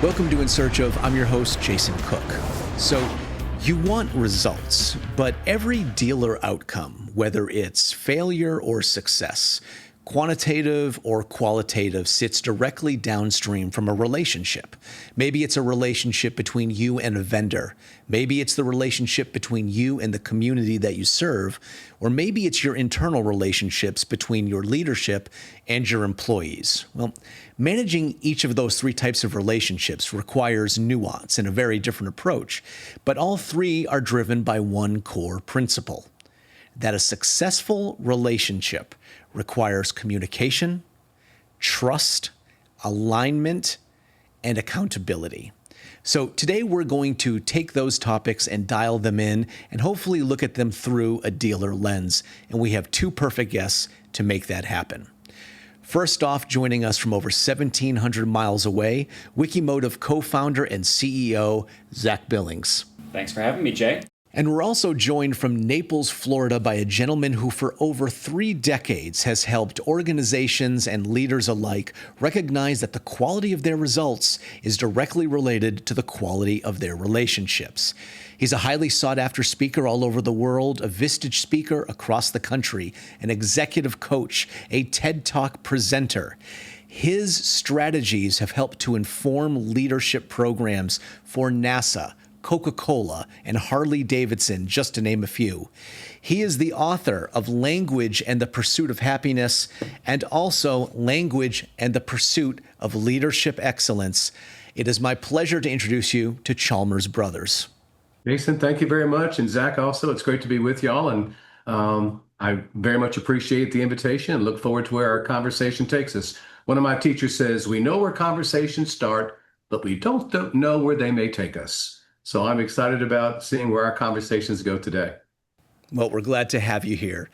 Welcome to In Search of. I'm your host, Jason Cook. So, you want results, but every dealer outcome, whether it's failure or success, quantitative or qualitative, sits directly downstream from a relationship. Maybe it's a relationship between you and a vendor. Maybe it's the relationship between you and the community that you serve. Or maybe it's your internal relationships between your leadership and your employees. Well, managing each of those three types of relationships requires nuance and a very different approach. But all three are driven by one core principle: that a successful relationship requires communication, trust, alignment, and accountability. So today we're going to take those topics and dial them in and hopefully look at them through a dealer lens. And we have two perfect guests to make that happen. First off, joining us from over 1,700 miles away, Wikimotive co-founder and CEO Zach Billings. Thanks for having me, Jay. And we're also joined from Naples, Florida by a gentleman who for over 3 decades has helped organizations and leaders alike recognize that the quality of their results is directly related to the quality of their relationships. He's a highly sought-after speaker all over the world, a Vistage speaker across the country, an executive coach, a TED Talk presenter. His strategies have helped to inform leadership programs for NASA, Coca-Cola, and Harley-Davidson, just to name a few. He is the author of Language and the Pursuit of Happiness, and also Language and the Pursuit of Leadership Excellence. It is my pleasure to introduce you to Chalmers Brothers. Jason, thank you very much. And Zach, also, it's great to be with y'all. And I very much appreciate the invitation and look forward to where our conversation takes us. One of my teachers says, we know where conversations start, but we don't know where they may take us. So I'm excited about seeing where our conversations go today. Well, we're glad to have you here.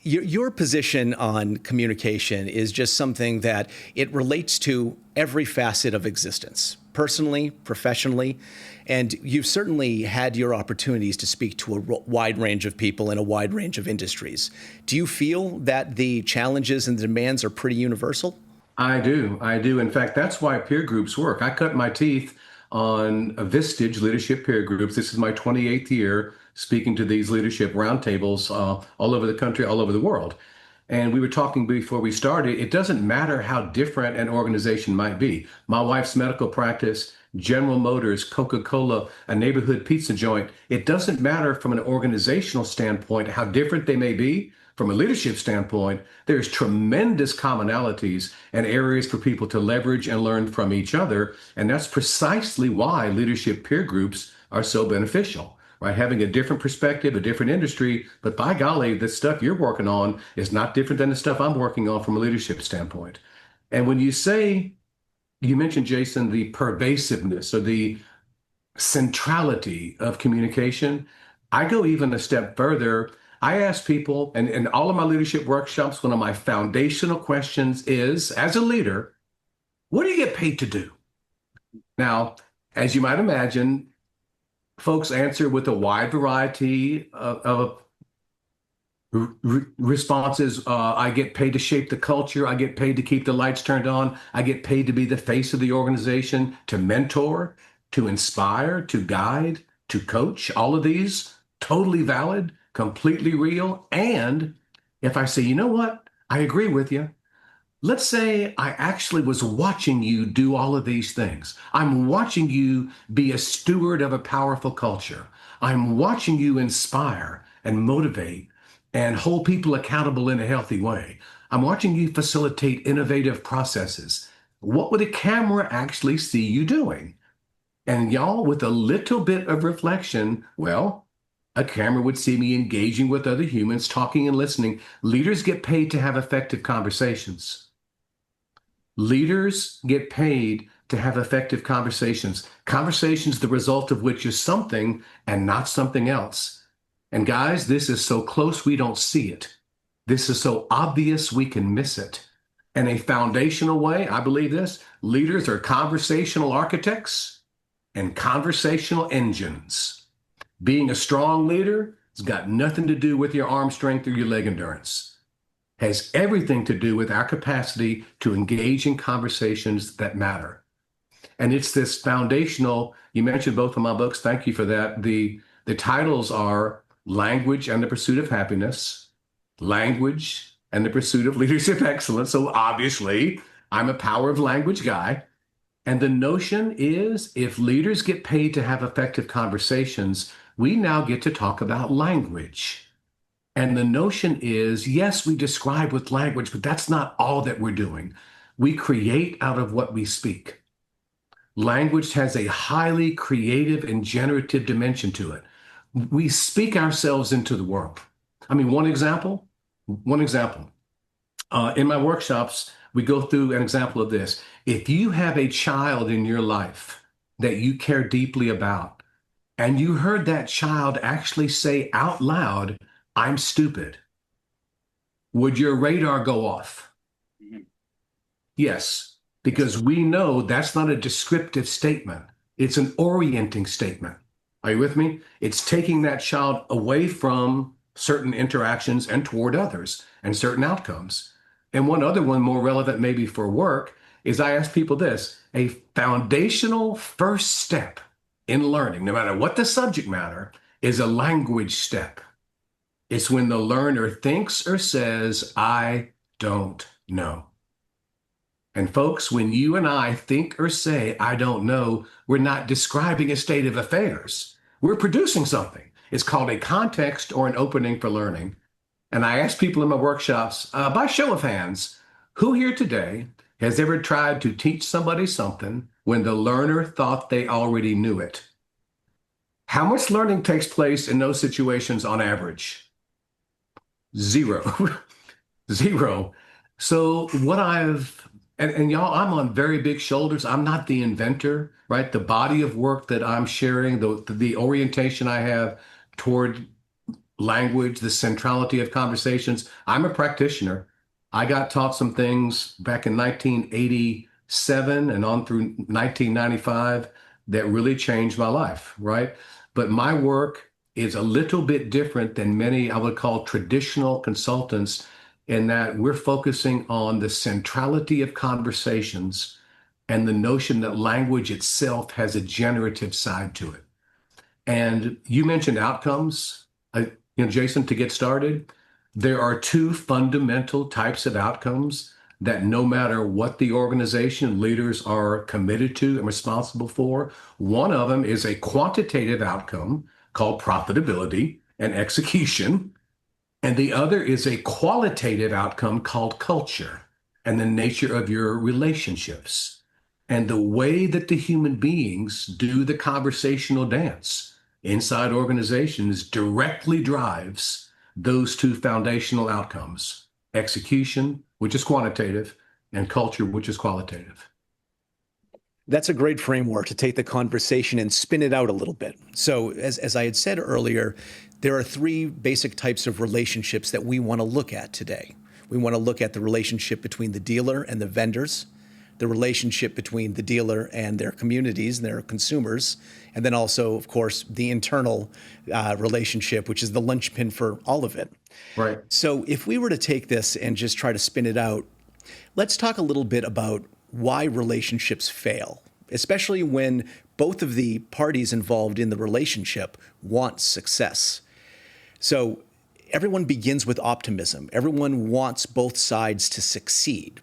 Your position on communication is just something that it relates to every facet of existence, personally, professionally, and you've certainly had your opportunities to speak to a wide range of people in a wide range of industries. Do you feel that the challenges and the demands are pretty universal? I do. In fact, that's why peer groups work. I cut my teeth on a Vistage leadership peer groups. This is my 28th year speaking to these leadership roundtables all over the country, all over the world. And we were talking before we started, it doesn't matter how different an organization might be. My wife's medical practice, General Motors, Coca-Cola, a neighborhood pizza joint. It doesn't matter from an organizational standpoint how different they may be. From a leadership standpoint, there's tremendous commonalities and areas for people to leverage and learn from each other. And that's precisely why leadership peer groups are so beneficial, right? Having a different perspective, a different industry, but by golly, the stuff you're working on is not different than the stuff I'm working on from a leadership standpoint. And when you say, you mentioned, Jason, the pervasiveness or the centrality of communication, I go even a step further. I ask people, and in all of my leadership workshops, one of my foundational questions is, as a leader, what do you get paid to do? Now, as you might imagine, folks answer with a wide variety of responses. I get paid to shape the culture. I get paid to keep the lights turned on. I get paid to be the face of the organization, to mentor, to inspire, to guide, to coach. All of these totally valid, completely real. And if I say, you know what, I agree with you. Let's say I actually was watching you do all of these things. I'm watching you be a steward of a powerful culture. I'm watching you inspire and motivate and hold people accountable in a healthy way. I'm watching you facilitate innovative processes. What would a camera actually see you doing? And y'all, with a little bit of reflection, well, a camera would see me engaging with other humans, talking and listening. Leaders get paid to have effective conversations. Leaders get paid to have effective conversations. Conversations, the result of which is something and not something else. And guys, this is so close we don't see it. This is so obvious we can miss it. In a foundational way, I believe this, leaders are conversational architects and conversational engines. Being a strong leader has got nothing to do with your arm strength or your leg endurance. Has everything to do with our capacity to engage in conversations that matter. And it's this foundational, you mentioned both of my books. Thank you for that. The titles are Language and the Pursuit of Happiness, Language and the Pursuit of Leadership Excellence. So obviously, I'm a power of language guy. And the notion is if leaders get paid to have effective conversations, we now get to talk about language. And the notion is, yes, we describe with language, but that's not all that we're doing. We create out of what we speak. Language has a highly creative and generative dimension to it. We speak ourselves into the world. I mean, one example. In my workshops, we go through an example of this. If you have a child in your life that you care deeply about, and you heard that child actually say out loud, "I'm stupid," would your radar go off? Yes, because we know that's not a descriptive statement. It's an orienting statement. Are you with me? It's taking that child away from certain interactions and toward others and certain outcomes. And one other one, more relevant maybe for work, is I ask people this: a foundational first step in learning, no matter what the subject matter, is a language step. It's when the learner thinks or says, "I don't know." And folks, when you and I think or say, "I don't know," we're not describing a state of affairs. We're producing something. It's called a context or an opening for learning. And I ask people in my workshops, by show of hands, who here today has ever tried to teach somebody something when the learner thought they already knew it? How much learning takes place in those situations on average? Zero. Zero. So and y'all, I'm on very big shoulders. I'm not the inventor, right? The body of work that I'm sharing, the orientation I have toward language, the centrality of conversations. I'm a practitioner. I got taught some things back in 1987 and on through 1995 that really changed my life, right? But my work is a little bit different than many I would call traditional consultants in that we're focusing on the centrality of conversations and the notion that language itself has a generative side to it. And you mentioned outcomes. Jason, to get started, there are two fundamental types of outcomes that no matter what the organization leaders are committed to and responsible for, one of them is a quantitative outcome called profitability and execution. And the other is a qualitative outcome called culture and the nature of your relationships and the way that the human beings do the conversational dance inside organizations directly drives those two foundational outcomes: execution, which is quantitative, and culture, which is qualitative. That's a great framework to take the conversation and spin it out a little bit. So as I had said earlier, there are three basic types of relationships that we want to look at today. We want to look at the relationship between the dealer and the vendors, the relationship between the dealer and their communities and their consumers, and then also, of course, the internal relationship, which is the linchpin for all of it. Right. So if we were to take this and just try to spin it out, let's talk a little bit about why relationships fail, especially when both of the parties involved in the relationship want success. So everyone begins with optimism. Everyone wants both sides to succeed.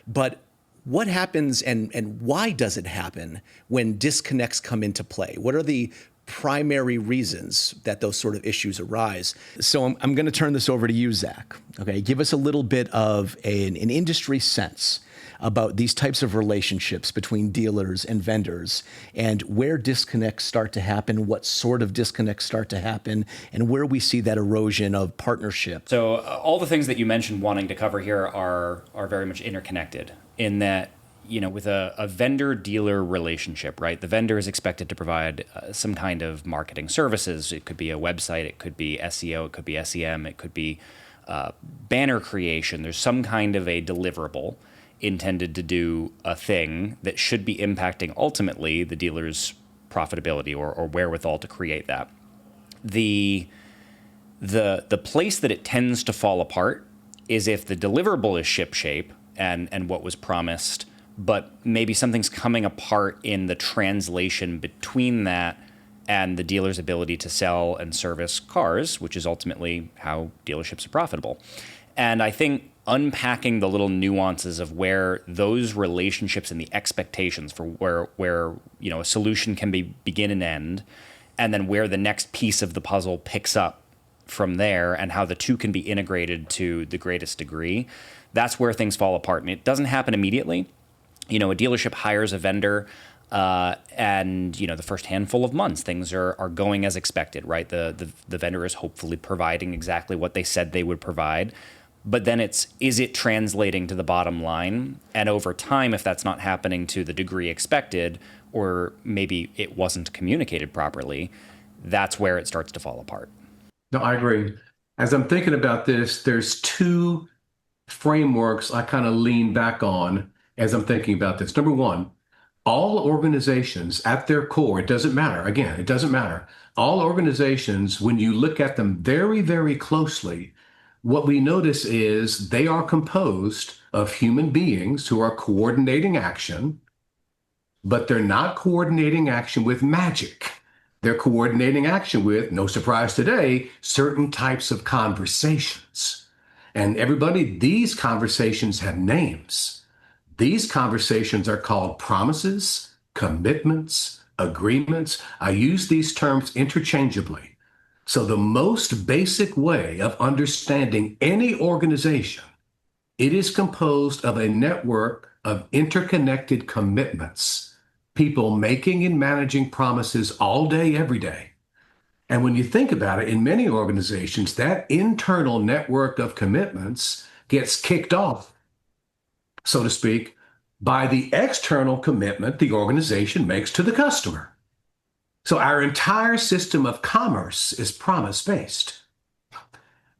But what happens and why does it happen when disconnects come into play? What are the primary reasons that those sort of issues arise? So I'm going to turn this over to you, Zach. Okay, give us a little bit of an industry sense about these types of relationships between dealers and vendors and where disconnects start to happen, what sort of disconnects start to happen, and where we see that erosion of partnership. So all the things that you mentioned wanting to cover here are very much interconnected in that, with a vendor-dealer relationship, right? The vendor is expected to provide some kind of marketing services. It could be a website, it could be SEO, it could be SEM, it could be banner creation. There's some kind of a deliverable intended to do a thing that should be impacting ultimately the dealer's profitability or wherewithal to create that. The place that it tends to fall apart is if the deliverable is shipshape and what was promised but maybe something's coming apart in the translation between that and the dealer's ability to sell and service cars, which is ultimately how dealerships are profitable. And I think unpacking the little nuances of where those relationships and the expectations for where a solution can begin and end, and then where the next piece of the puzzle picks up from there, and how the two can be integrated to the greatest degree, that's where things fall apart. And it doesn't happen immediately. A dealership hires a vendor, and the first handful of months, things are going as expected, right? The vendor is hopefully providing exactly what they said they would provide. But then is it translating to the bottom line? And over time, if that's not happening to the degree expected, or maybe it wasn't communicated properly, that's where it starts to fall apart. No, I agree. As I'm thinking about this, there's two frameworks I kind of lean back on as I'm thinking about this. Number one, all organizations at their core, it doesn't matter. Again, it doesn't matter. All organizations, when you look at them very, very closely, what we notice is they are composed of human beings who are coordinating action, but they're not coordinating action with magic. They're coordinating action with, no surprise today, certain types of conversations. And everybody, these conversations have names. These conversations are called promises, commitments, agreements. I use these terms interchangeably. So the most basic way of understanding any organization, it is composed of a network of interconnected commitments, people making and managing promises all day, every day. And when you think about it, in many organizations, that internal network of commitments gets kicked off, so to speak, by the external commitment the organization makes to the customer. So our entire system of commerce is promise-based.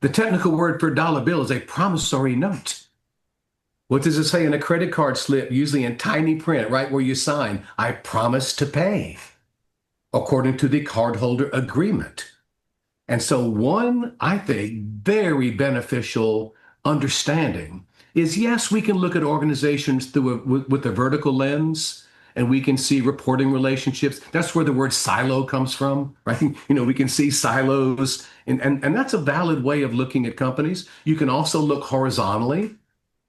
The technical word for dollar bill is a promissory note. What does it say in a credit card slip, usually in tiny print, right where you sign? I promise to pay, according to the cardholder agreement. And so one, I think, very beneficial understanding is, yes, we can look at organizations with a vertical lens, and we can see reporting relationships. That's where the word silo comes from, right? We can see silos, and that's a valid way of looking at companies. You can also look horizontally,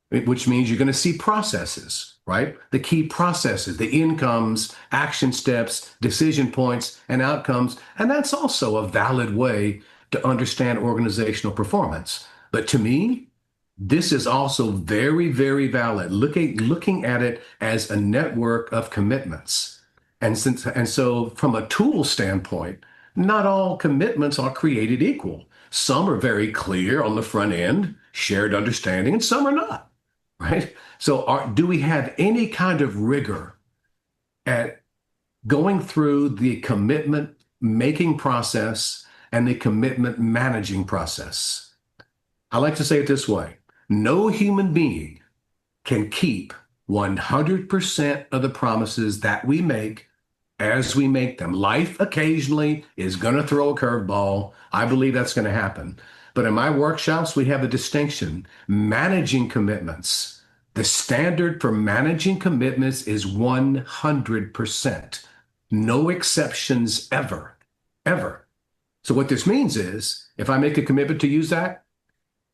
which means you're going to see processes, right? The key processes, the incomes, action steps, decision points, and outcomes. And that's also a valid way to understand organizational performance. But to me, this is also very, very valid, looking at it as a network of commitments. And so from a tool standpoint, not all commitments are created equal. Some are very clear on the front end, shared understanding, and some are not, right? So do we have any kind of rigor at going through the commitment making process and the commitment managing process? I like to say it this way. No human being can keep 100% of the promises that we make as we make them. Life occasionally is going to throw a curveball. I believe that's going to happen. But in my workshops, we have a distinction. Managing commitments. The standard for managing commitments is 100%. No exceptions ever, ever. So what this means is, if I make a commitment to you, Zach,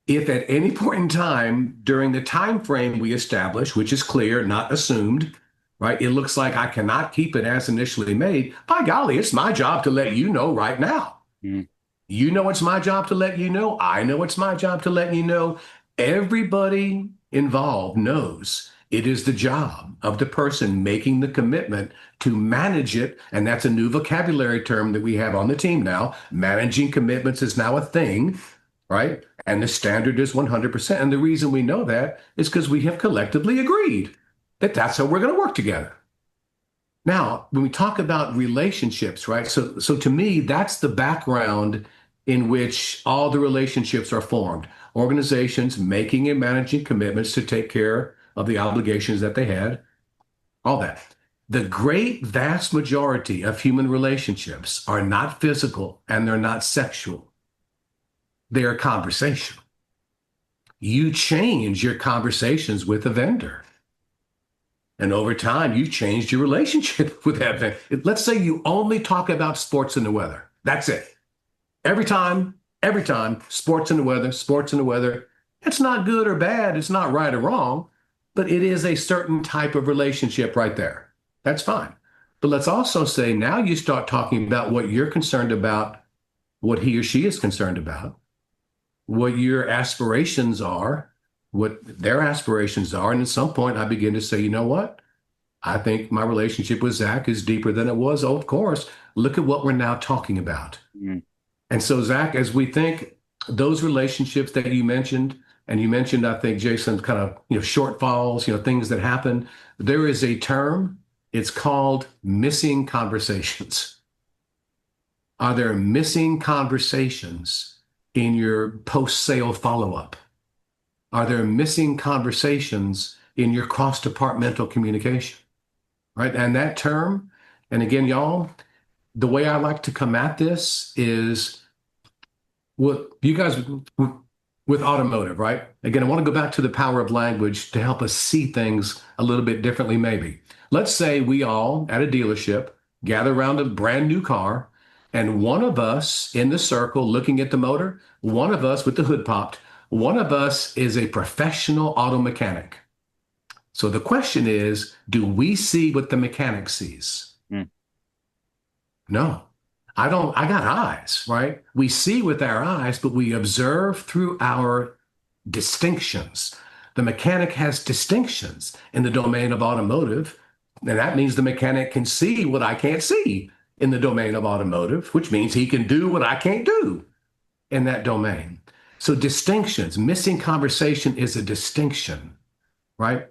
if at any point in time during the time frame we establish, which is clear, not assumed, right, it looks like I cannot keep it as initially made, by golly, it's my job to let you know right now. You know it's my job to let you know. I know it's my job to let you know. Everybody involved knows it is the job of the person making the commitment to manage it. And that's a new vocabulary term that we have on the team now. Managing commitments is now a thing, right? And the standard is 100%. And the reason we know that is because we have collectively agreed that that's how we're going to work together. Now, when we talk about relationships, right? So to me, that's the background in which all the relationships are formed. Organizations making and managing commitments to take care of the obligations that they had, all that. The great vast majority of human relationships are not physical and they're not sexual. They are conversational. You change your conversations with a vendor. And over time, you changed your relationship with that thing. Let's say you only talk about sports and the weather. That's it. Every time, sports and the weather, sports and the weather. It's not good or bad. It's not right or wrong, but it is a certain type of relationship right there. That's fine. But let's also say now you start talking about what you're concerned about, what he or she is concerned about, what your aspirations are, what their aspirations are. And at some point, I begin to say, you know what? I think my relationship with Zach is deeper than it was. Oh, of course. Look at what we're now talking about. Mm. And so, Zach, as we think those relationships that you mentioned, and you mentioned, I think, Jason, kind of, shortfalls, things that happen, there is a term, it's called missing conversations. Are there missing conversations in your post-sale follow-up? Are there missing conversations in your cross-departmental communication? Right? And that term, and again, y'all, the way I like to come at this is with you guys with automotive, right? Again, I want to go back to the power of language to help us see things a little bit differently, maybe. Let's say we all at a dealership gather around a brand new car, and one of us in the circle looking at the motor, one of us with the hood popped, one of us is a professional auto mechanic. So the question is, do we see what the mechanic sees? Mm. No, I don't. I got eyes, right? We see with our eyes, but we observe through our distinctions. The mechanic has distinctions in the domain of automotive, and that means the mechanic can see what I can't see in the domain of automotive, which means he can do what I can't do in that domain. So distinctions, missing conversation is a distinction, right?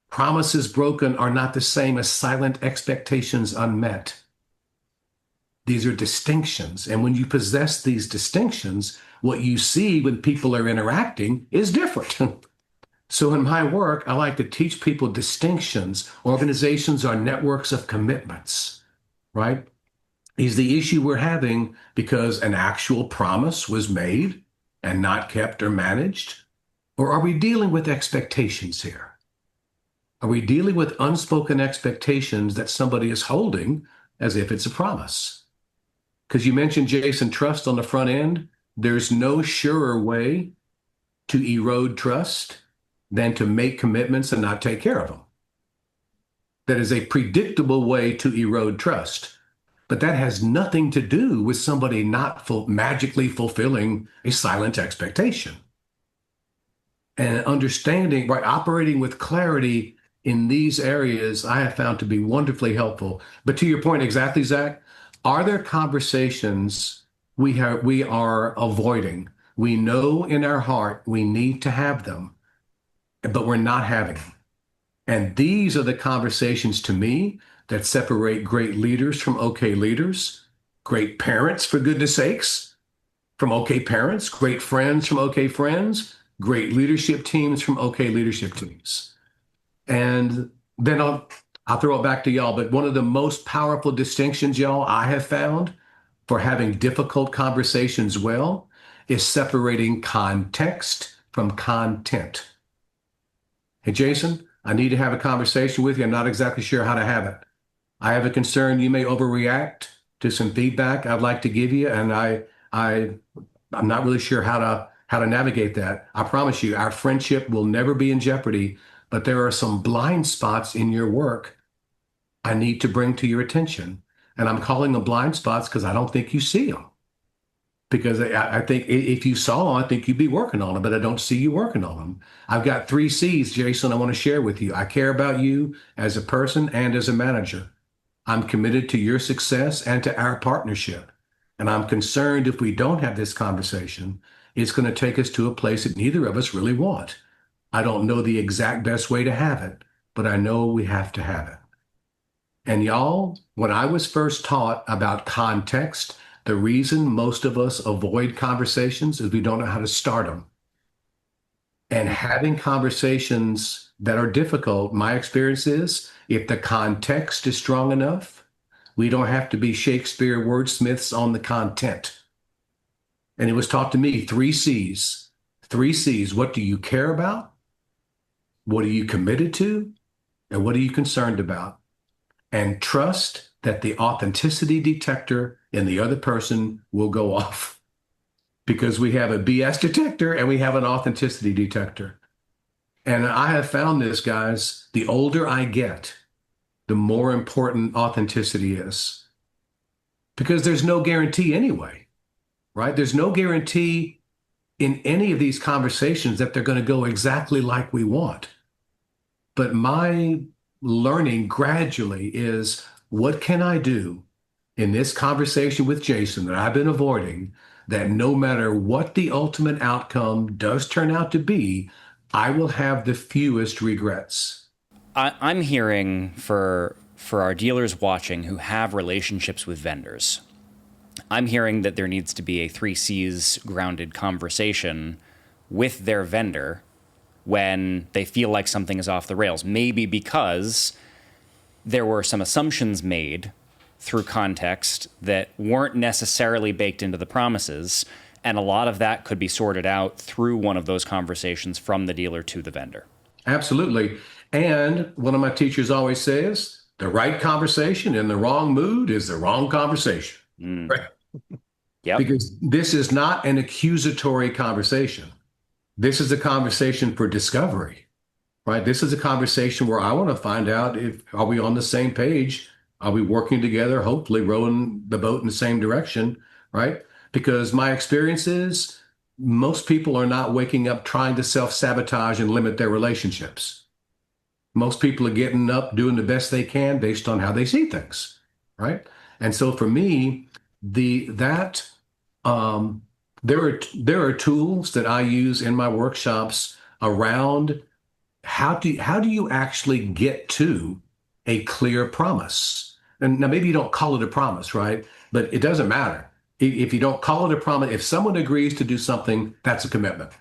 Promises broken are not the same as silent expectations unmet. These are distinctions. And when you possess these distinctions, what you see when people are interacting is different. So in my work, I like to teach people distinctions. Organizations are networks of commitments, right? Is the issue we're having because an actual promise was made and not kept or managed? Or are we dealing with expectations here? Are we dealing with unspoken expectations that somebody is holding as if it's a promise? Because you mentioned, Jason, trust on the front end. There's no surer way to erode trust than to make commitments and not take care of them. That is a predictable way to erode trust. But that has nothing to do with somebody not magically fulfilling a silent expectation. And understanding, right, operating with clarity in these areas, I have found to be wonderfully helpful. But to your point exactly, Zach, are there conversations we are avoiding? We know in our heart we need to have them, but we're not having them. And these are the conversations to me that separate great leaders from okay leaders, great parents, for goodness sakes, from okay parents, great friends from okay friends, great leadership teams from okay leadership teams. And then I'll throw it back to y'all. But one of the most powerful distinctions, y'all, I have found for having difficult conversations well is separating context from content. Hey, Jason, I need to have a conversation with you. I'm not exactly sure how to have it. I have a concern you may overreact to some feedback I'd like to give you, and I'm not really sure how to navigate that. I promise you, our friendship will never be in jeopardy, but there are some blind spots in your work I need to bring to your attention. And I'm calling them blind spots because I don't think you see them. Because I think if you saw them, I think you'd be working on them, but I don't see you working on them. I've got 3 C's, Jason, I want to share with you. I care about you as a person and as a manager. I'm committed to your success and to our partnership. And I'm concerned if we don't have this conversation, it's going to take us to a place that neither of us really want. I don't know the exact best way to have it, but I know we have to have it. And y'all, when I was first taught about context, the reason most of us avoid conversations is we don't know how to start them. And having conversations that are difficult, my experience is if the context is strong enough, we don't have to be Shakespeare wordsmiths on the content. And it was taught to me 3 C's. 3 C's. What do you care about? What are you committed to? And what are you concerned about? And trust that the authenticity detector in the other person will go off, because we have a BS detector and we have an authenticity detector. And I have found this, guys, the older I get, the more important authenticity is, because there's no guarantee anyway, right? There's no guarantee in any of these conversations that they're going to go exactly like we want. But my learning gradually is, what can I do in this conversation with Jason that I've been avoiding, that no matter what the ultimate outcome does turn out to be, I will have the fewest regrets. I'm hearing for our dealers watching who have relationships with vendors, I'm hearing that there needs to be a 3Cs grounded conversation with their vendor when they feel like something is off the rails. Maybe because there were some assumptions made through context that weren't necessarily baked into the promises. And a lot of that could be sorted out through one of those conversations from the dealer to the vendor. Absolutely. And one of my teachers always says, the right conversation in the wrong mood is the wrong conversation. Right? Yep. Because this is not an accusatory conversation. This is a conversation for discovery, right? This is a conversation where I want to find out, if are we on the same page? Are we working together, hopefully rowing the boat in the same direction, right? Because my experience is most people are not waking up trying to self-sabotage and limit their relationships. Most people are getting up, doing the best they can based on how they see things, right? And so for me, there are tools that I use in my workshops around how do you actually get to a clear promise. And now maybe you don't call it a promise, right? But it doesn't matter. If you don't call it a promise, if someone agrees to do something, that's a commitment,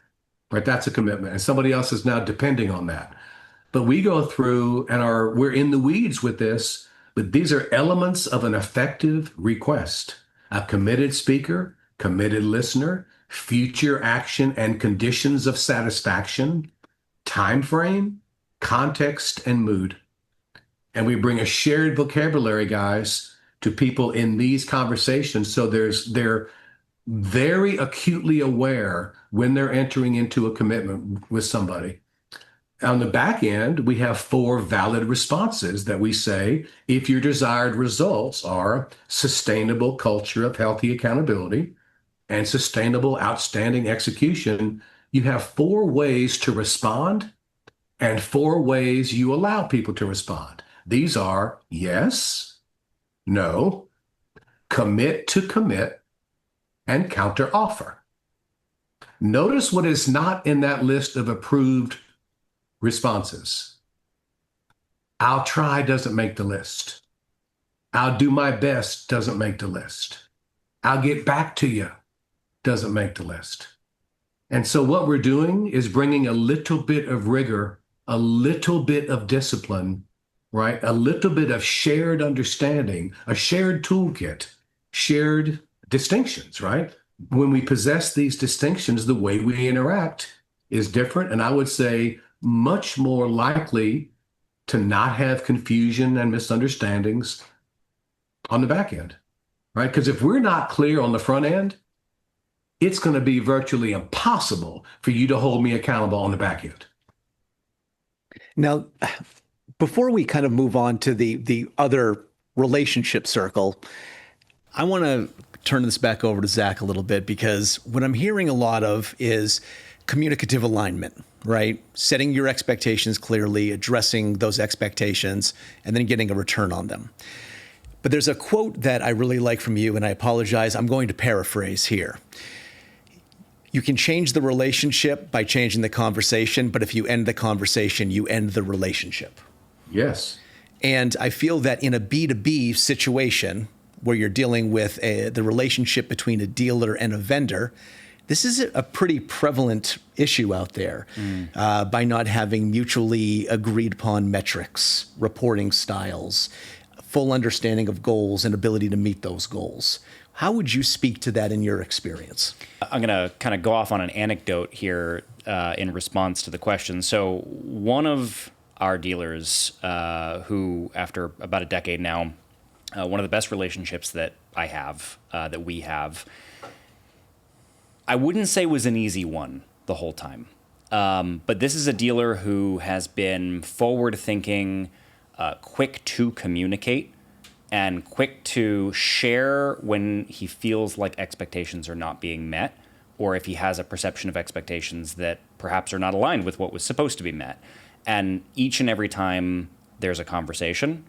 right? That's a commitment. And somebody else is now depending on that. But we go through and we're in the weeds with this, but these are elements of an effective request. A committed speaker, committed listener, future action and conditions of satisfaction, time frame, context, and mood. And we bring a shared vocabulary, guys, to people in these conversations. So they're very acutely aware when they're entering into a commitment with somebody. On the back end, we have 4 valid responses that we say, if your desired results are sustainable culture of healthy accountability and sustainable outstanding execution, you have 4 ways to respond and 4 ways you allow people to respond. These are yes, no, commit to commit, and counter offer. Notice what is not in that list of approved responses. I'll try doesn't make the list. I'll do my best doesn't make the list. I'll get back to you doesn't make the list. And so what we're doing is bringing a little bit of rigor, a little bit of discipline, right? A little bit of shared understanding, a shared toolkit, shared distinctions, right? When we possess these distinctions, the way we interact is different. And I would say much more likely to not have confusion and misunderstandings on the back end, right? Because if we're not clear on the front end, it's going to be virtually impossible for you to hold me accountable on the back end. Now, before we kind of move on to the other relationship circle, I want to turn this back over to Zach a little bit, because what I'm hearing a lot of is communicative alignment, right? Setting your expectations clearly, addressing those expectations, and then getting a return on them. But there's a quote that I really like from you, and I apologize, I'm going to paraphrase here. You can change the relationship by changing the conversation, but if you end the conversation, you end the relationship. Yes. And I feel that in a B2B situation where you're dealing with the relationship between a dealer and a vendor, this is a pretty prevalent issue out there by not having mutually agreed upon metrics, reporting styles, full understanding of goals and ability to meet those goals. How would you speak to that in your experience? I'm going to kind of go off on an anecdote here in response to the question. So one of our dealers, who after about a decade now, one of the best relationships that I have, that we have, I wouldn't say was an easy one the whole time. But this is a dealer who has been forward thinking, quick to communicate, and quick to share when he feels like expectations are not being met, or if he has a perception of expectations that perhaps are not aligned with what was supposed to be met. And each and every time there's a conversation,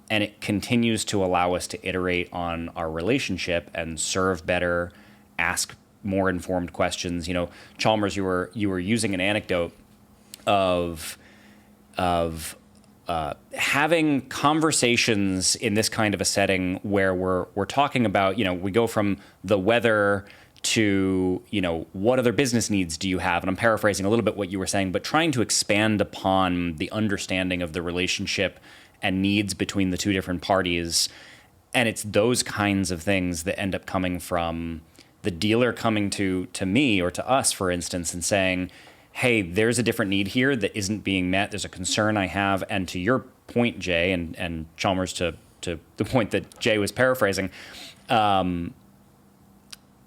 and it continues to allow us to iterate on our relationship and serve better, ask more informed questions. You know, Chalmers, you were using an anecdote of having conversations in this kind of a setting where we're talking about, you know, we go from the weather to, you know, what other business needs do you have? And I'm paraphrasing a little bit what you were saying, but trying to expand upon the understanding of the relationship and needs between the two different parties. And it's those kinds of things that end up coming from the dealer coming to me or to us, for instance, and saying, hey, there's a different need here that isn't being met. There's a concern I have. And to your point, Jay, and Chalmers, to the point that Jay was paraphrasing,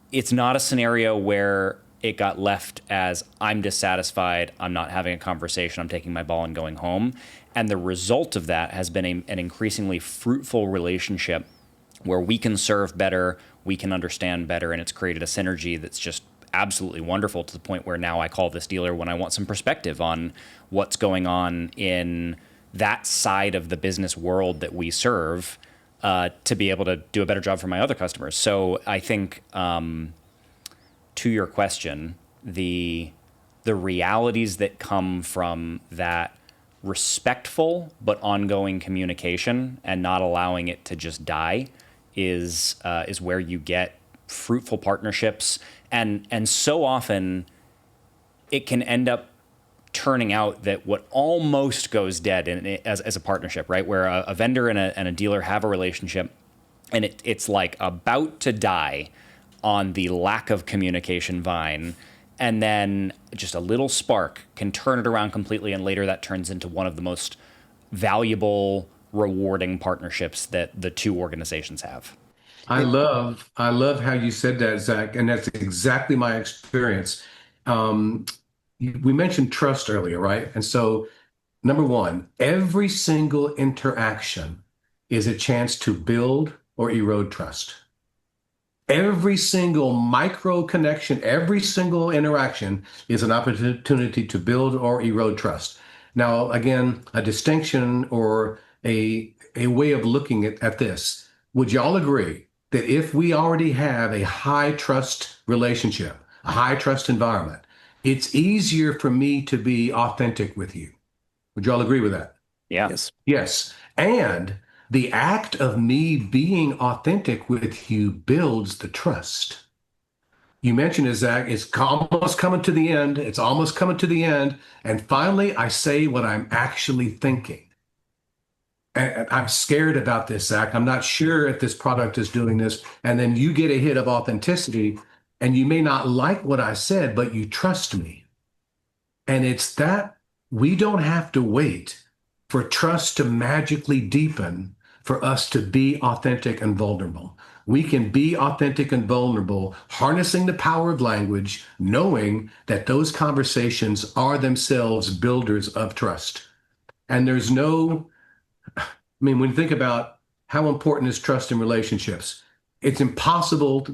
it's not a scenario where it got left as I'm dissatisfied, I'm not having a conversation, I'm taking my ball and going home. And the result of that has been an increasingly fruitful relationship where we can serve better, we can understand better, and it's created a synergy that's just absolutely wonderful, to the point where now I call this dealer when I want some perspective on what's going on in that side of the business world that we serve, to be able to do a better job for my other customers. So I think, to your question, the realities that come from that respectful but ongoing communication and not allowing it to just die is where you get fruitful partnerships. And so often it can end up turning out that what almost goes dead as a partnership, right? Where a vendor and a dealer have a relationship and it's like about to die on the lack of communication vine. And then just a little spark can turn it around completely. And later that turns into one of the most valuable, rewarding partnerships that the two organizations have. I love how you said that, Zach, and that's exactly my experience. We mentioned trust earlier, right? And so, number one, every single interaction is a chance to build or erode trust. Every single micro connection, every single interaction is an opportunity to build or erode trust. Now, again, a distinction or a way of looking at this. Would y'all agree that if we already have a high trust relationship, a high trust environment, it's easier for me to be authentic with you? Would y'all agree with that? Yeah. Yes. Yes. And the act of me being authentic with you builds the trust. You mentioned it, Zach, it's almost coming to the end. It's almost coming to the end. And finally, I say what I'm actually thinking. And I'm scared about this, Zach. I'm not sure if this product is doing this. And then you get a hit of authenticity, and you may not like what I said, but you trust me. And it's that we don't have to wait for trust to magically deepen for us to be authentic and vulnerable. We can be authentic and vulnerable, harnessing the power of language, knowing that those conversations are themselves builders of trust. And there's no, when you think about how important is trust in relationships, it's impossible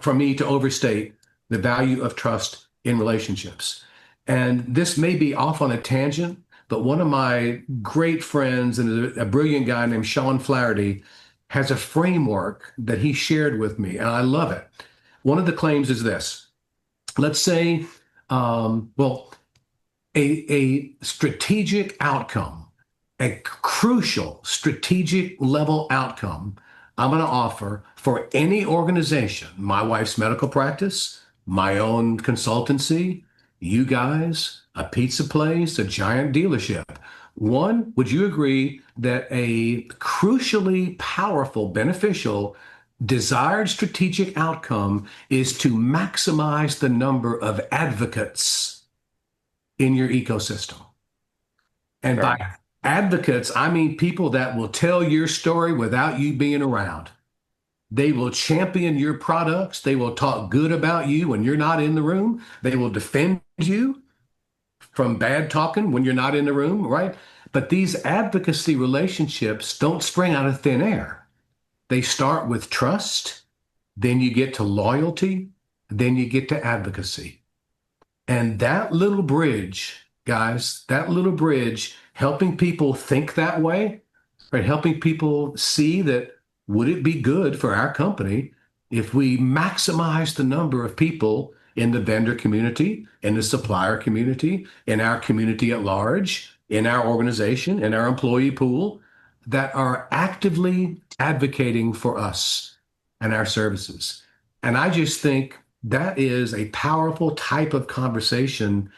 for me to overstate the value of trust in relationships. And this may be off on a tangent, but one of my great friends and a brilliant guy named Sean Flaherty has a framework that he shared with me, and I love it. One of the claims is this. Let's say, a strategic outcome, a crucial strategic level outcome I'm going to offer for any organization, my wife's medical practice, my own consultancy, you guys, a pizza place, a giant dealership. One, would you agree that a crucially powerful, beneficial, desired strategic outcome is to maximize the number of advocates in your ecosystem? And Very by much. advocates, I mean people that will tell your story without you being around. They will champion your products. They will talk good about you when you're not in the room. They will defend you from bad talking when you're not in the room, right? But these advocacy relationships don't spring out of thin air. They start with trust, then you get to loyalty, then you get to advocacy. And that little bridge, guys, that little bridge, helping people think that way, right? Helping people see that would it be good for our company if we maximize the number of people in the vendor community, in the supplier community, in our community at large, in our organization, in our employee pool that are actively advocating for us and our services. And I just think that is a powerful type of conversation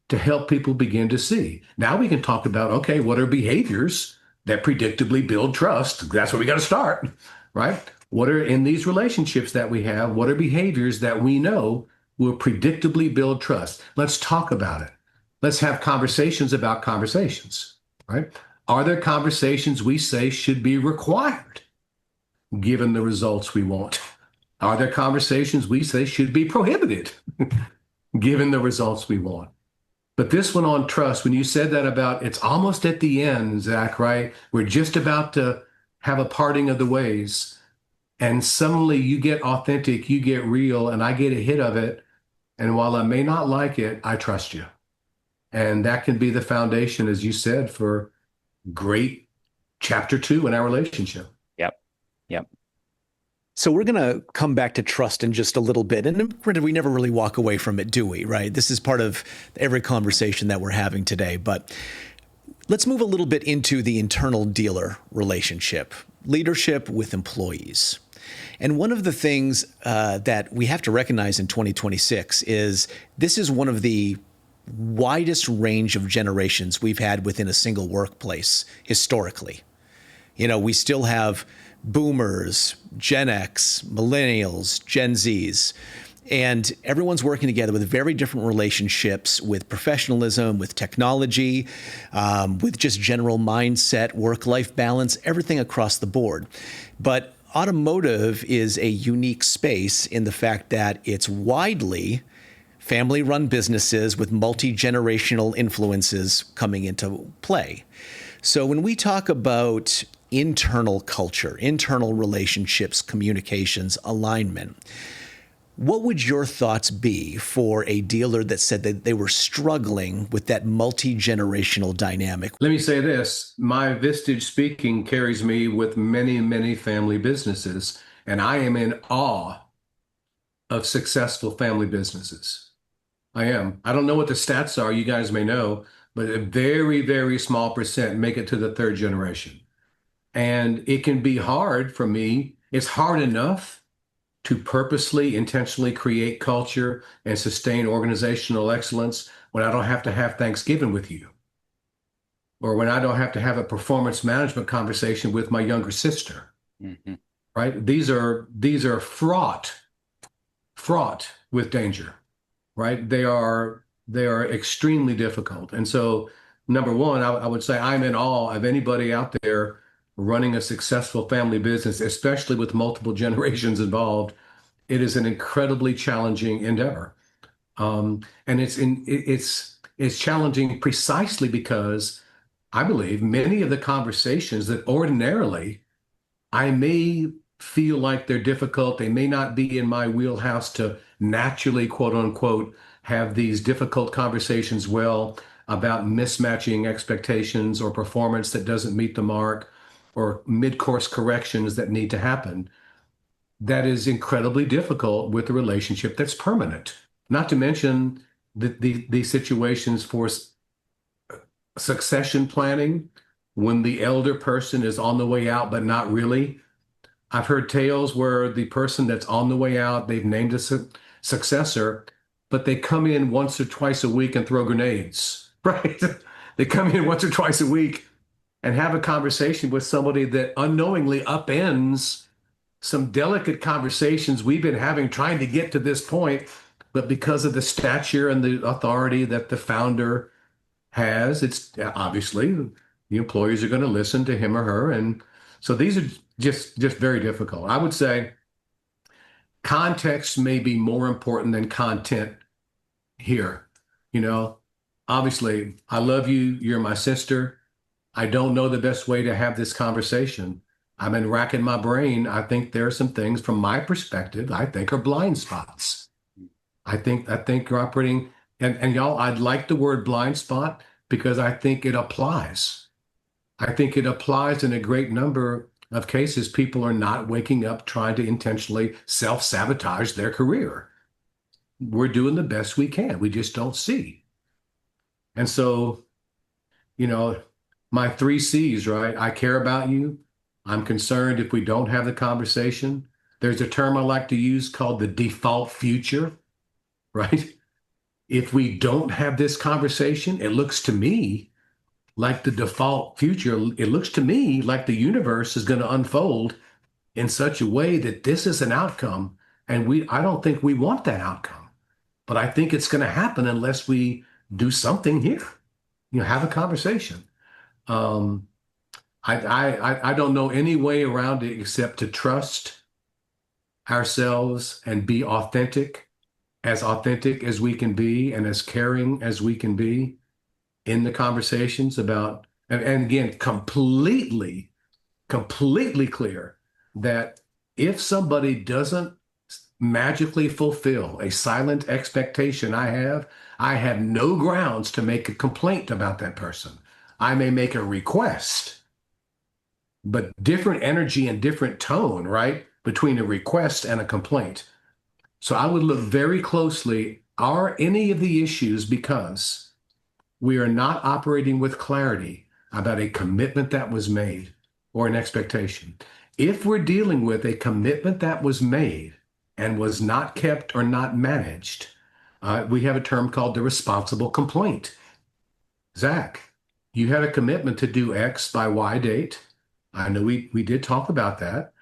to help people begin to see. Now we can talk about, okay, what are behaviors that predictably build trust? That's where we got to start, right? What are in these relationships that we have? What are behaviors that we know will predictably build trust? Let's talk about it. Let's have conversations about conversations, right? Are there conversations we say should be required given the results we want? Are there conversations we say should be prohibited given the results we want? But this one on trust, when you said that about it's almost at the end, Zach, right? We're just about to have a parting of the ways. And suddenly you get authentic, you get real, and I get a hit of it. And while I may not like it, I trust you. And that can be the foundation, as you said, for great chapter 2 in our relationship. Yep. Yep. So we're going to come back to trust in just a little bit. And granted, we never really walk away from it, do we? Right? This is part of every conversation that we're having today. But let's move a little bit into the internal dealer relationship, leadership with employees. And one of the things that we have to recognize in 2026 is this is one of the widest range of generations we've had within a single workplace historically. You know, we still have boomers, Gen X, millennials, Gen Zs, and everyone's working together with very different relationships with professionalism, with technology, with just general mindset, work-life balance, everything across the board. But automotive is a unique space in the fact that it's widely family-run businesses with multi-generational influences coming into play. So when we talk about internal culture, internal relationships, communications, alignment, what would your thoughts be for a dealer that said that they were struggling with that multi-generational dynamic? Let me say this. My Vistage speaking carries me with many, many family businesses, and I am in awe of successful family businesses. I am. I don't know what the stats are. You guys may know, but a very, very small percent make it to the third generation. And it can be hard for me. It's hard enough to purposely, intentionally create culture and sustain organizational excellence when I don't have to have Thanksgiving with you, or when I don't have to have a performance management conversation with my younger sister. Mm-hmm. Right? These are fraught with danger. Right? They are extremely difficult. And so, number one, I would say I'm in awe of anybody out there running a successful family business, especially with multiple generations involved. It is an incredibly challenging endeavor. And it's challenging precisely because I believe many of the conversations that ordinarily I may feel like they're difficult, they may not be in my wheelhouse to naturally, quote unquote, have these difficult conversations well about mismatching expectations or performance that doesn't meet the mark or mid-course corrections that need to happen. That is incredibly difficult with a relationship that's permanent. Not to mention the situations for succession planning when the elder person is on the way out, but not really. I've heard tales where the person that's on the way out, they've named a successor, but they come in once or twice a week and throw grenades, right? They come in once or twice a week and have a conversation with somebody that unknowingly upends some delicate conversations we've been having trying to get to this point, but because of the stature and the authority that the founder has, it's obviously the employees are going to listen to him or her. And so these are just very difficult. I would say context may be more important than content here. You know, obviously, I love you. You're my sister. I don't know the best way to have this conversation. I've been racking my brain. I think there are some things from my perspective I think are blind spots. I think you're operating, and y'all, I'd like the word blind spot because I think it applies. I think it applies in a great number of cases. People are not waking up trying to intentionally self-sabotage their career. We're doing the best we can. We just don't see. And so, you know, my three C's, right? I care about you. I'm concerned if we don't have the conversation. There's a term I like to use called the default future, right? If we don't have this conversation, it looks to me like the default future. It looks to me like the universe is going to unfold in such a way that this is an outcome. And I don't think we want that outcome, but I think it's going to happen unless we do something here, have a conversation. Um, I don't know any way around it except to trust ourselves and be authentic as we can be, and as caring as we can be in the conversations about, and again, completely clear that if somebody doesn't magically fulfill a silent expectation I have no grounds to make a complaint about that person. I may make a request, but different energy and different tone, right? Between a request and a complaint. So I would look very closely, are any of the issues because we are not operating with clarity about a commitment that was made or an expectation? If we're dealing with a commitment that was made and was not kept or not managed, we have a term called the responsible complaint. Zach, you had a commitment to do X by Y date. I know we did talk about that.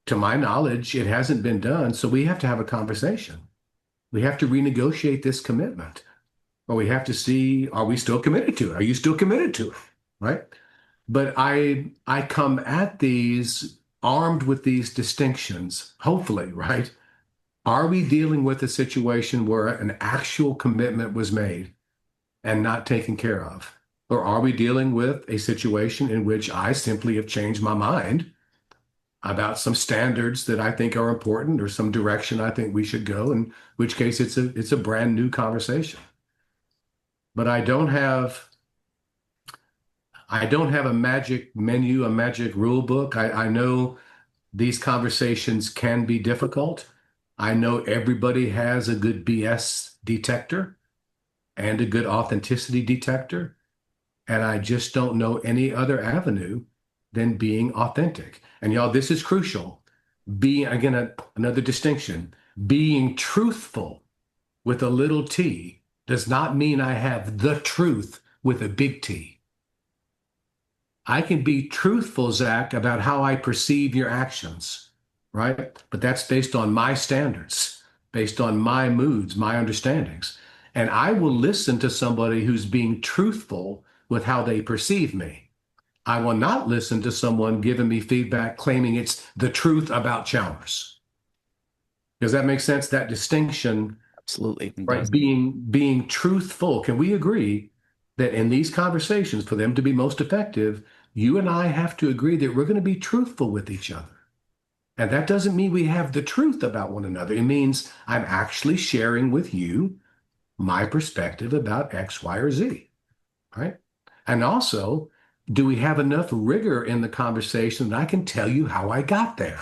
To my knowledge, it hasn't been done. So we have to have a conversation. We have to renegotiate this commitment, or we have to see, are we still committed to it? Are you still committed to it? Right? But I come at these armed with these distinctions, hopefully, right? Are we dealing with a situation where an actual commitment was made and not taken care of? Or are we dealing with a situation in which I simply have changed my mind about some standards that I think are important or some direction I think we should go, in which case it's a brand new conversation. But I don't have a magic menu, a magic rule book. I know these conversations can be difficult. I know everybody has a good BS detector and a good authenticity detector. And I just don't know any other avenue than being authentic. And y'all, this is crucial. Being, again, another distinction, being truthful with a little t does not mean I have the truth with a big T. I can be truthful, Zach, about how I perceive your actions, right? But that's based on my standards, based on my moods, my understandings. And I will listen to somebody who's being truthful with how they perceive me. I will not listen to someone giving me feedback claiming it's the truth about Chalmers. Does that make sense? That distinction, Absolutely. right? Being truthful. Can we agree that in these conversations, for them to be most effective, you and I have to agree that we're going to be truthful with each other? And that doesn't mean we have the truth about one another. It means I'm actually sharing with you my perspective about X, Y, or Z, right? And also, do we have enough rigor in the conversation that I can tell you how I got there?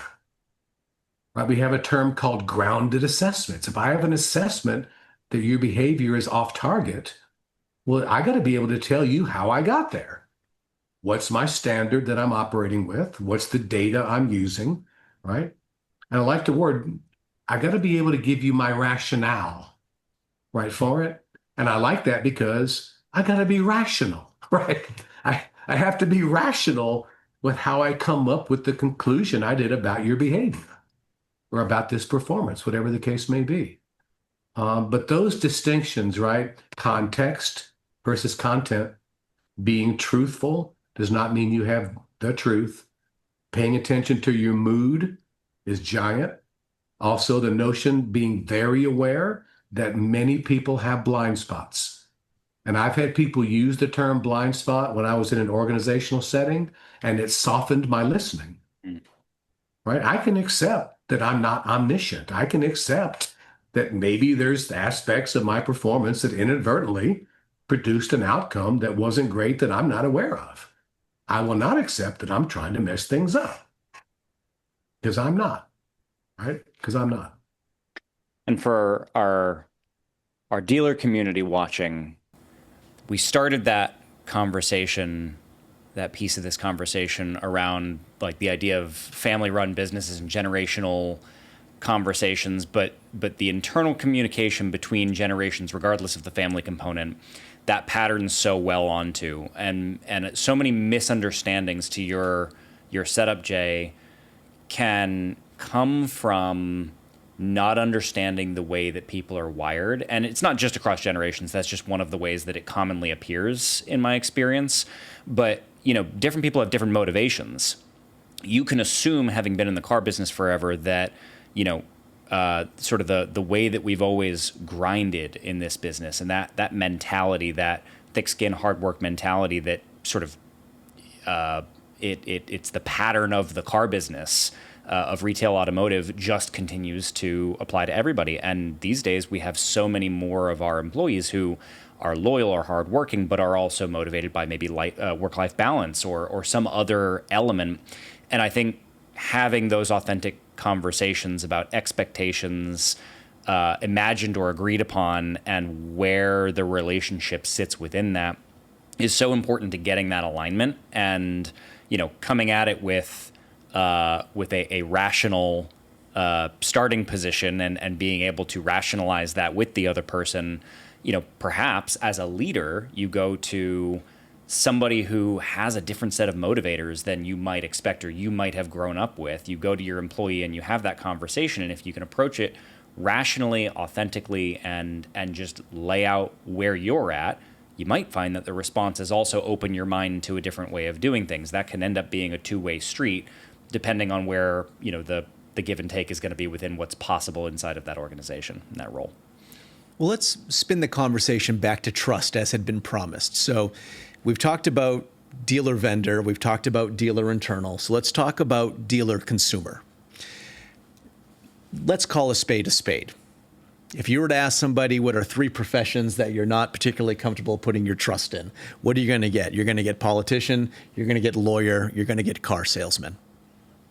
Right? We have a term called grounded assessments. If I have an assessment that your behavior is off target, well, I got to be able to tell you how I got there. What's my standard that I'm operating with? What's the data I'm using, right? And I like the word, I got to be able to give you my rationale, right, for it. And I like that because I got to be rational, right? I have to be rational with how I come up with the conclusion I did about your behavior or about this performance, whatever the case may be. But those distinctions, right? Context, versus content. Being truthful does not mean you have the truth. Paying attention to your mood is giant. Also, the notion being very aware that many people have blind spots. And I've had people use the term blind spot when I was in an organizational setting, and it softened my listening. Right? I can accept that I'm not omniscient. I can accept that maybe there's aspects of my performance that inadvertently produced an outcome that wasn't great that I'm not aware of. I will not accept that I'm trying to mess things up because I'm not, right? Because I'm not. And for our dealer community watching, we started that conversation, that piece of this conversation around like the idea of family-run businesses and generational conversations, but the internal communication between generations, regardless of the family component, that patterns so well onto, and so many misunderstandings to your setup, Jay, can come from not understanding the way that people are wired. And it's not just across generations. That's just one of the ways that it commonly appears in my experience. But, different people have different motivations. You can assume, having been in the car business forever, that, sort of the way that we've always grinded in this business, and that mentality, that thick skin, hard work mentality that sort of, it's the pattern of the car business, of retail automotive, just continues to apply to everybody. And these days we have so many more of our employees who are loyal or hardworking, but are also motivated by maybe work-life balance or some other element. And I think having those authentic conversations about expectations, imagined or agreed upon, and where the relationship sits within that is so important to getting that alignment. And coming at it with a rational starting position, and being able to rationalize that with the other person. Perhaps as a leader, you go to somebody who has a different set of motivators than you might expect or you might have grown up with. You go to your employee and you have that conversation, and if you can approach it rationally, authentically, and just lay out where you're at, you might find that the responses also open your mind to a different way of doing things. That can end up being a two-way street, depending on where the give and take is going to be within what's possible inside of that organization and that role. Well, let's spin the conversation back to trust, as had been promised. So we've talked about dealer vendor, we've talked about dealer internal. So let's talk about dealer consumer. Let's call a spade a spade. If you were to ask somebody what are three professions that you're not particularly comfortable putting your trust in, what are you going to get? You're going to get politician, you're going to get lawyer, you're going to get car salesman.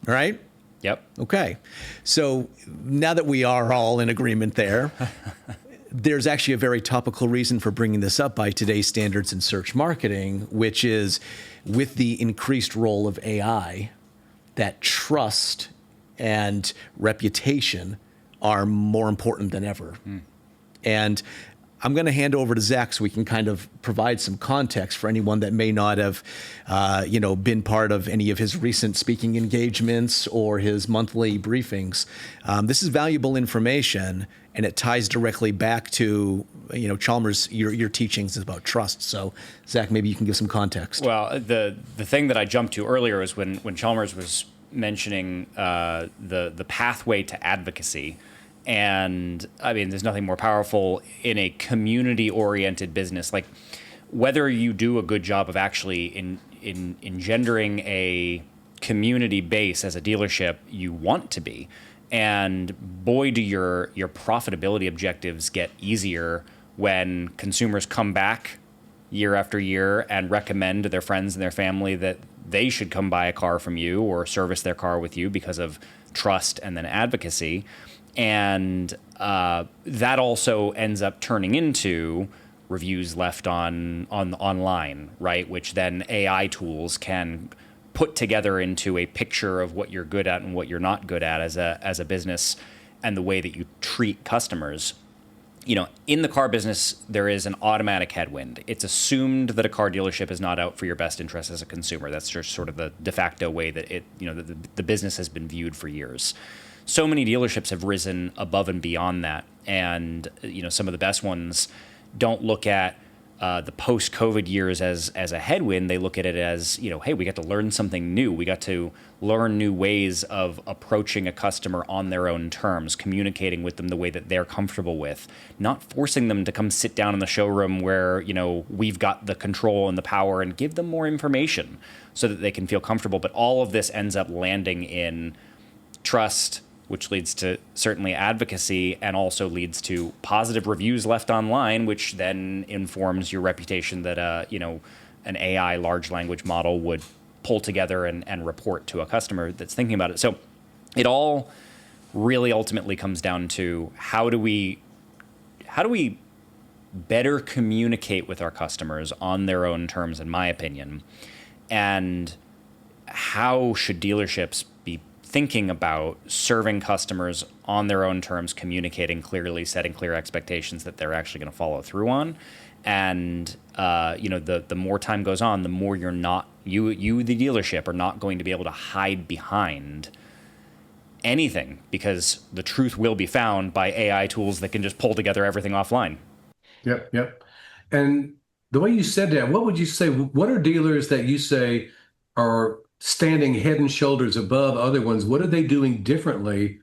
All right? Yep. Okay. So now that we are all in agreement there, there's actually a very topical reason for bringing this up by today's standards in search marketing, which is with the increased role of AI, that trust and reputation are more important than ever. And I'm going to hand over to Zach so we can kind of provide some context for anyone that may not have, been part of any of his recent speaking engagements or his monthly briefings. This is valuable information, and it ties directly back to, Chalmers, your teachings about trust. So, Zach, maybe you can give some context. Well, the thing that I jumped to earlier is when Chalmers was mentioning the pathway to advocacy. And I mean, there's nothing more powerful in a community-oriented business. Like, whether you do a good job of actually engendering a community base as a dealership, you want to be. And boy, do your profitability objectives get easier when consumers come back year after year and recommend to their friends and their family that they should come buy a car from you or service their car with you because of trust and then advocacy. And that also ends up turning into reviews left online, right? Which then AI tools can put together into a picture of what you're good at and what you're not good at as a business, and the way that you treat customers. In the car business, there is an automatic headwind. It's assumed that a car dealership is not out for your best interest as a consumer. That's just sort of the de facto way that the business has been viewed for years. So many dealerships have risen above and beyond that. And, some of the best ones don't look at the post-COVID years as a headwind. They look at it as, hey, we got to learn something new. We got to learn new ways of approaching a customer on their own terms, communicating with them the way that they're comfortable with, not forcing them to come sit down in the showroom where, we've got the control and the power, and give them more information so that they can feel comfortable. But all of this ends up landing in trust, which leads to certainly advocacy, and also leads to positive reviews left online, which then informs your reputation that an AI large language model would pull together and report to a customer that's thinking about it. So it all really ultimately comes down to how do we better communicate with our customers on their own terms, in my opinion, and how should dealerships be thinking about serving customers on their own terms, communicating clearly, setting clear expectations that they're actually going to follow through on. And, the more time goes on, the more you're not, you, the dealership, are not going to be able to hide behind anything, because the truth will be found by AI tools that can just pull together everything offline. Yep. And the way you said that, what would you say? What are dealers that you say are standing head and shoulders above other ones? What are they doing differently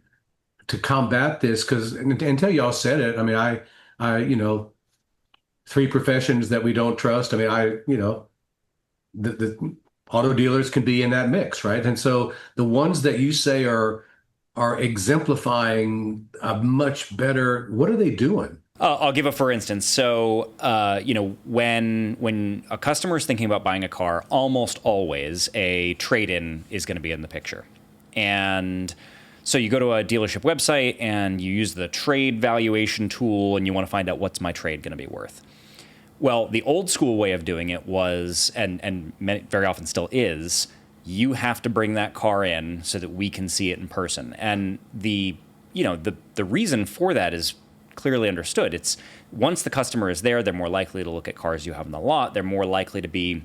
to combat this? Because until y'all said it, I mean, I, three professions that we don't trust. I mean, the auto dealers can be in that mix, right? And so the ones that you say are exemplifying a much better, what are they doing? I'll give a for instance. So, when a customer is thinking about buying a car, almost always a trade-in is going to be in the picture. And so you go to a dealership website and you use the trade valuation tool, and you want to find out what's my trade going to be worth. Well, the old school way of doing it was, and very often still is, you have to bring that car in so that we can see it in person. And the reason for that is clearly understood. It's once the customer is there, they're more likely to look at cars you have in the lot. They're more likely to be,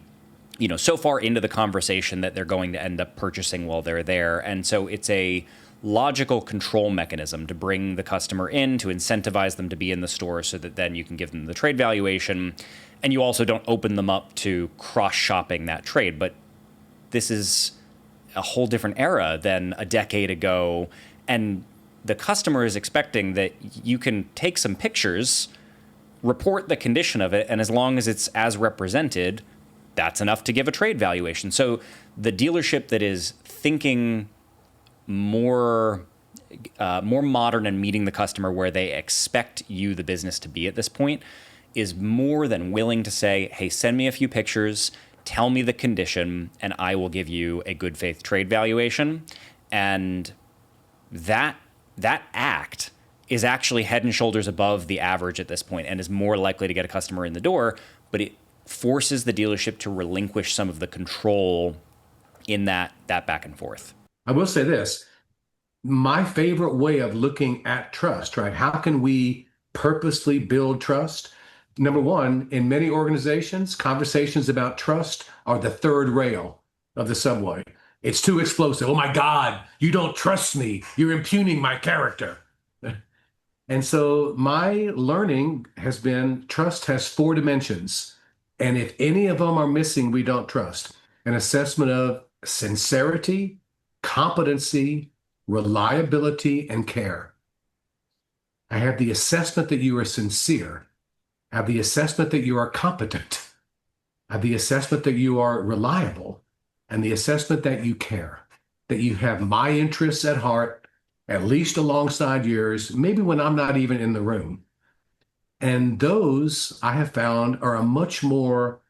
so far into the conversation that they're going to end up purchasing while they're there. And so it's a logical control mechanism to bring the customer in, to incentivize them to be in the store so that then you can give them the trade valuation. And you also don't open them up to cross-shopping that trade. But this is a whole different era than a decade ago. And the customer is expecting that you can take some pictures, report the condition of it, and as long as it's as represented, that's enough to give a trade valuation. So the dealership that is thinking more modern and meeting the customer where they expect you, the business, to be at this point, is more than willing to say, hey, send me a few pictures, tell me the condition, and I will give you a good faith trade valuation. And that act is actually head and shoulders above the average at this point, and is more likely to get a customer in the door, but it forces the dealership to relinquish some of the control in that back and forth. I will say this, my favorite way of looking at trust, right? How can we purposely build trust? Number one, in many organizations, conversations about trust are the third rail of the subway. It's too explosive. Oh my God, you don't trust me. You're impugning my character. And so my learning has been trust has 4 dimensions. And if any of them are missing, we don't trust. An assessment of sincerity, competency, reliability, and care. I have the assessment that you are sincere. I have the assessment that you are competent. I have the assessment that you are reliable. And the assessment that you care, that you have my interests at heart, at least alongside yours, maybe when I'm not even in the room. And those I have found are a much more,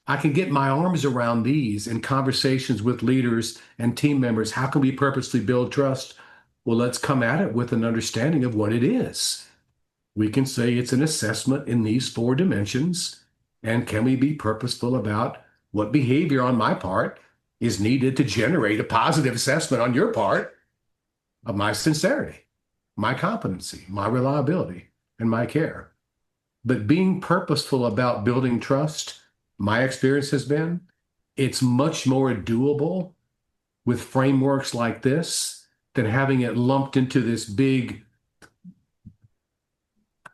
I can get my arms around these in conversations with leaders and team members. How can we purposely build trust? Well, let's come at it with an understanding of what it is. We can say it's an assessment in these 4 dimensions. And can we be purposeful about what behavior on my part is needed to generate a positive assessment on your part of my sincerity, my competency, my reliability, and my care. But being purposeful about building trust, my experience has been, it's much more doable with frameworks like this than having it lumped into this big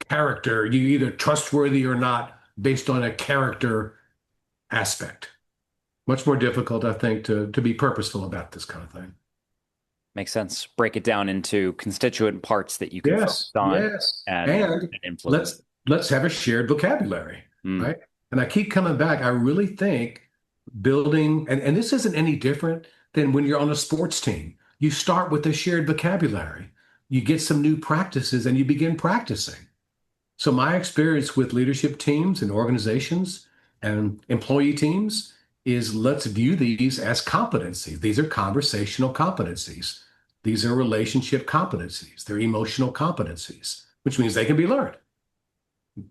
character, you either trustworthy or not based on a character aspect. Much more difficult, I think, to be purposeful about this kind of thing. Makes sense. Break it down into constituent parts that you can focus Yes, on yes. and And influence. let's have a shared vocabulary, right? And I keep coming back. I really think building, and this isn't any different than when you're on a sports team. You start with a shared vocabulary. You get some new practices and you begin practicing. So my experience with leadership teams and organizations and employee teams is let's view these as competencies. These are conversational competencies. These are relationship competencies. They're emotional competencies, which means they can be learned.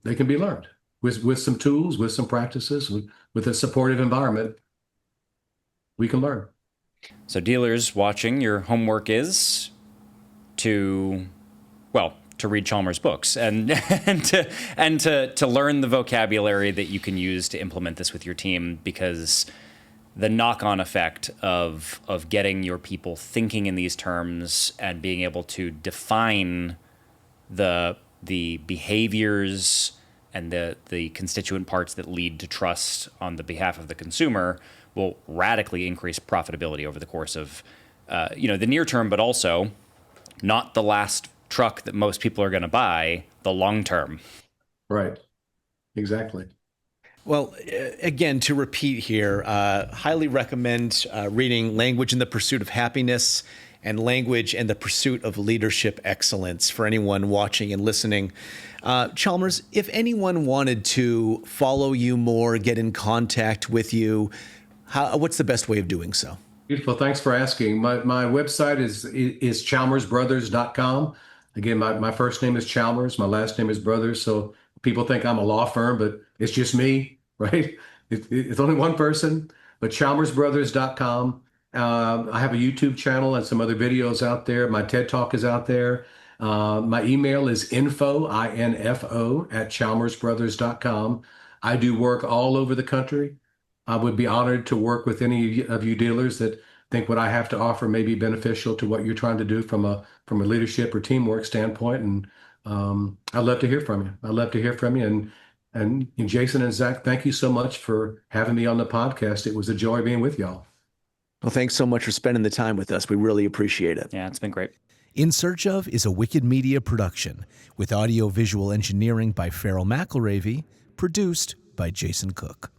They can be learned with some tools, with some practices, with a supportive environment. We can learn. So dealers watching, your homework is to read Chalmers books and to learn the vocabulary that you can use to implement this with your team, because the knock-on effect of getting your people thinking in these terms and being able to define the behaviors and the constituent parts that lead to trust on the behalf of the consumer will radically increase profitability over the course of the near term, but also not the last truck that most people are going to buy, the long term. Right. Exactly. Well, again, to repeat here, highly recommend reading Language in the Pursuit of Happiness and Language and the Pursuit of Leadership Excellence for anyone watching and listening. Chalmers, if anyone wanted to follow you more, get in contact with you, what's the best way of doing so? Beautiful. Thanks for asking. My website is chalmersbrothers.com. Again, my first name is Chalmers. My last name is Brothers. So people think I'm a law firm, but it's just me, right? It's only one person, but chalmersbrothers.com. I have a YouTube channel and some other videos out there. My TED Talk is out there. My email is info, I-N-F-O, at chalmersbrothers.com. I do work all over the country. I would be honored to work with any of you dealers that think what I have to offer may be beneficial to what you're trying to do from a leadership or teamwork standpoint. And I'd love to hear from you. I'd love to hear from you. And Jason and Zach, thank you so much for having me on the podcast. It was a joy being with y'all. Well, thanks so much for spending the time with us. We really appreciate it. Yeah, it's been great. In Search Of is a Wicked Media production with audio-visual engineering by Farrell McElravy, produced by Jason Cook.